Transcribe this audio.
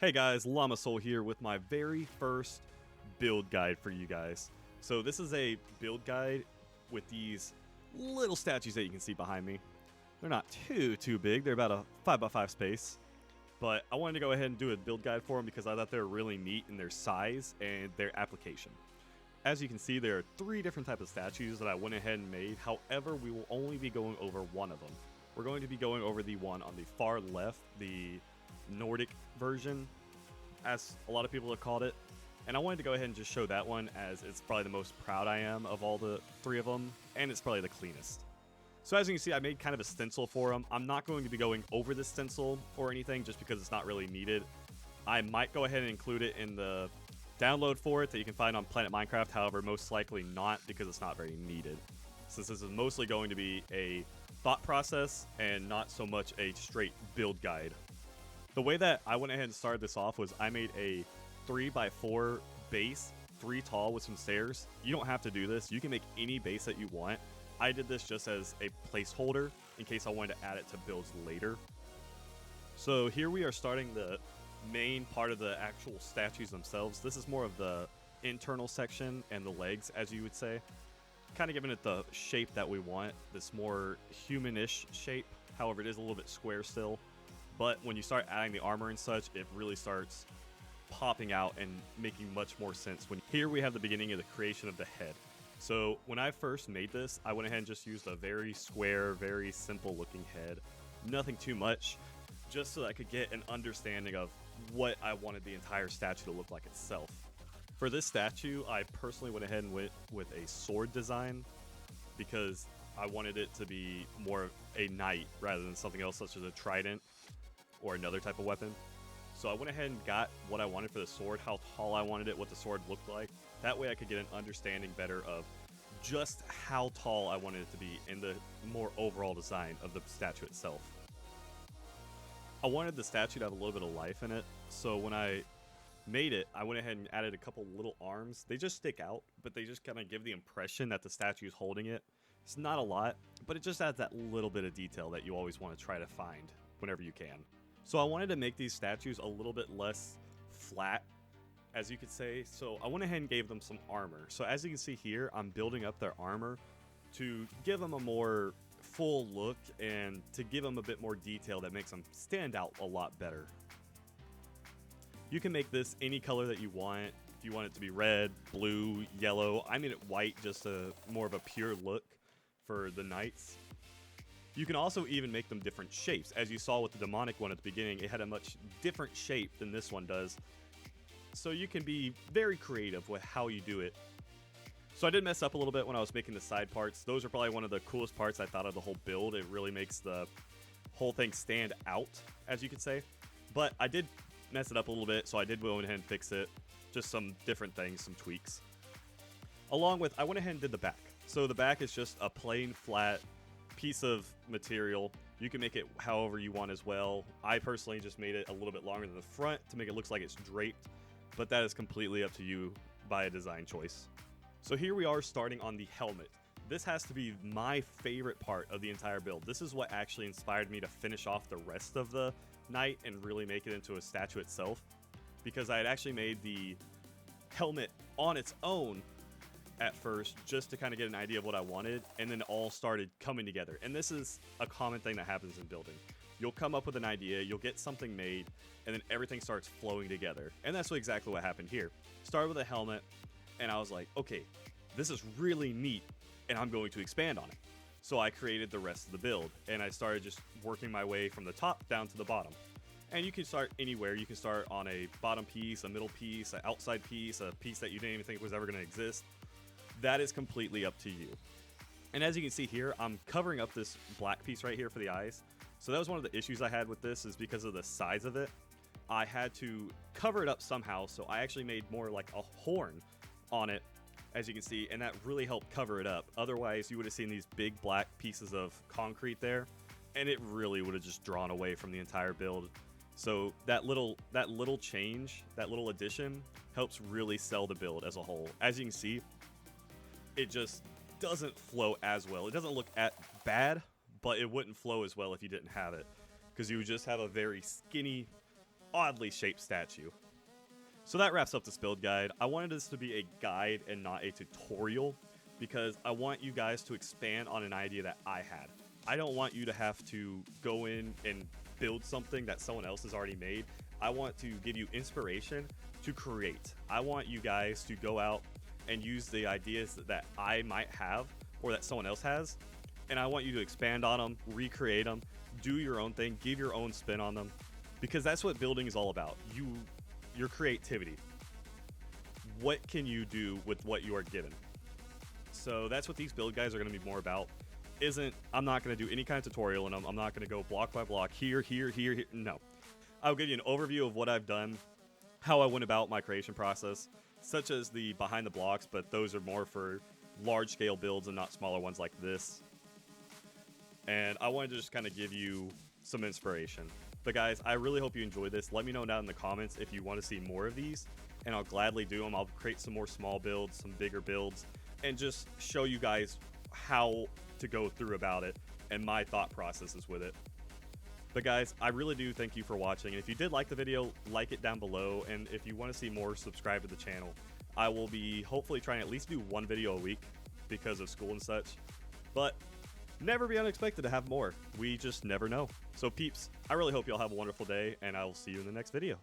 Hey guys, Llama Soul here with my very first build guide for you guys. So this is a build guide with these little statues that you can see behind me. They're not too big, they're about a 5x5 space. But I wanted to go ahead and do a build guide for them because I thought they were really neat in their size and their application. As you can see, there are 3 different types of statues that I went ahead and made. However, we will only be going over one of them. We're going to be going over the one on the far left, the Nordic version, as a lot of people have called it. And I wanted to go ahead and just show that one as it's probably the most proud I am of all the 3 of them, and it's probably the cleanest. So as you can see, I made kind of a stencil for them. I'm not going to be going over the stencil or anything just because it's not really needed. I might go ahead and include it in the download for it that you can find on Planet Minecraft, however, most likely not because it's not very needed. Since this is mostly going to be a thought process and not so much a straight build guide. The way that I went ahead and started this off was I made a 3x4 base, 3 tall with some stairs. You don't have to do this. You can make any base that you want. I did this just as a placeholder in case I wanted to add it to builds later. So here we are starting the main part of the actual statues themselves. This is more of the internal section and the legs, as you would say. Kind of giving it the shape that we want, this more humanish shape. However, it is a little bit square still. But when you start adding the armor and such, it really starts popping out and making much more sense. Here we have the beginning of the creation of the head. So when I first made this, I went ahead and just used a very square, very simple looking head. Nothing too much, just so that I could get an understanding of what I wanted the entire statue to look like itself. For this statue, I personally went ahead and went with a sword design because I wanted it to be more a knight rather than something else such as a trident or another type of weapon. So I went ahead and got what I wanted for the sword, how tall I wanted it, what the sword looked like. That way I could get an understanding better of just how tall I wanted it to be in the more overall design of the statue itself. I wanted the statue to have a little bit of life in it, so when I made it, I went ahead and added a couple little arms. They just stick out, but they just kind of give the impression that the statue is holding it. It's not a lot, but it just adds that little bit of detail that you always want to try to find whenever you can. So I wanted to make these statues a little bit less flat, as you could say, so I went ahead and gave them some armor. So as you can see here, I'm building up their armor to give them a more full look and to give them a bit more detail that makes them stand out a lot better. You can make this any color that you want. If you want it to be red, blue, yellow, I made it white, just a more of a pure look for the knights. You can also even make them different shapes. As you saw with the demonic one at the beginning, it had a much different shape than this one does. So you can be very creative with how you do it. So I did mess up a little bit when I was making the side parts. Those are probably one of the coolest parts I thought of the whole build. It really makes the whole thing stand out, as you could say. But I did mess it up a little bit, so I did go ahead and fix it. Just some different things, some tweaks. Along with, I went ahead and did the back. So the back is just a plain flat piece of material. You can make it however you want as well. I personally just made it a little bit longer than the front to make it look like it's draped, but that is completely up to you by a design choice. So here we are starting on the helmet. This has to be my favorite part of the entire build. This is what actually inspired me to finish off the rest of the knight and really make it into a statue itself, because I had actually made the helmet on its own at first just to kind of get an idea of what I wanted, and then it all started coming together. And this is a common thing that happens in building. You'll come up with an idea, you'll get something made, and then everything starts flowing together. And that's exactly what happened here. Started with a helmet, and I was like, okay, this is really neat, and I'm going to expand on it. So I created the rest of the build, and I started just working my way from the top down to the bottom. And you can start anywhere. You can start on a bottom piece, a middle piece, an outside piece, a piece that you didn't even think was ever going to exist. That is completely up to you. And as you can see here, I'm covering up this black piece right here for the eyes. So that was one of the issues I had with this, is because of the size of it. I had to cover it up somehow, so I actually made more like a horn on it, as you can see, and that really helped cover it up. Otherwise, you would have seen these big black pieces of concrete there, and it really would have just drawn away from the entire build. So that little change, that little addition, helps really sell the build as a whole. As you can see, it just doesn't flow as well. It doesn't look bad, but it wouldn't flow as well if you didn't have it, because you would just have a very skinny oddly shaped statue. So that wraps up this build guide. I wanted this to be a guide and not a tutorial because I want you guys to expand on an idea that I had. I don't want you to have to go in and build something that someone else has already made. I want to give you inspiration to create. I want you guys to go out and use the ideas that I might have or that someone else has, and I want you to expand on them, recreate them, do your own thing, give your own spin on them, because that's what building is all about. Your creativity. What can you do with what you are given? So that's what these build guides are going to be more about. I'm not going to do any kind of tutorial in them. I'm not going to go block by block, here. No. I'll give you an overview of what I've done, how I went about my creation process, such as the behind the blocks, but those are more for large scale builds and not smaller ones like this. And I wanted to just kind of give you some inspiration. But guys, I really hope you enjoyed this. Let me know down in the comments if you want to see more of these, and I'll gladly do them. I'll create some more small builds, some bigger builds, and just show you guys how to go through about it and my thought processes with it. But guys, I really do thank you for watching, and if you did like the video, like it down below, and if you want to see more, subscribe to the channel. I will be hopefully trying to at least do one video a week because of school and such, but never be unexpected to have more. We just never know. So peeps, I really hope y'all have a wonderful day, and I will see you in the next video.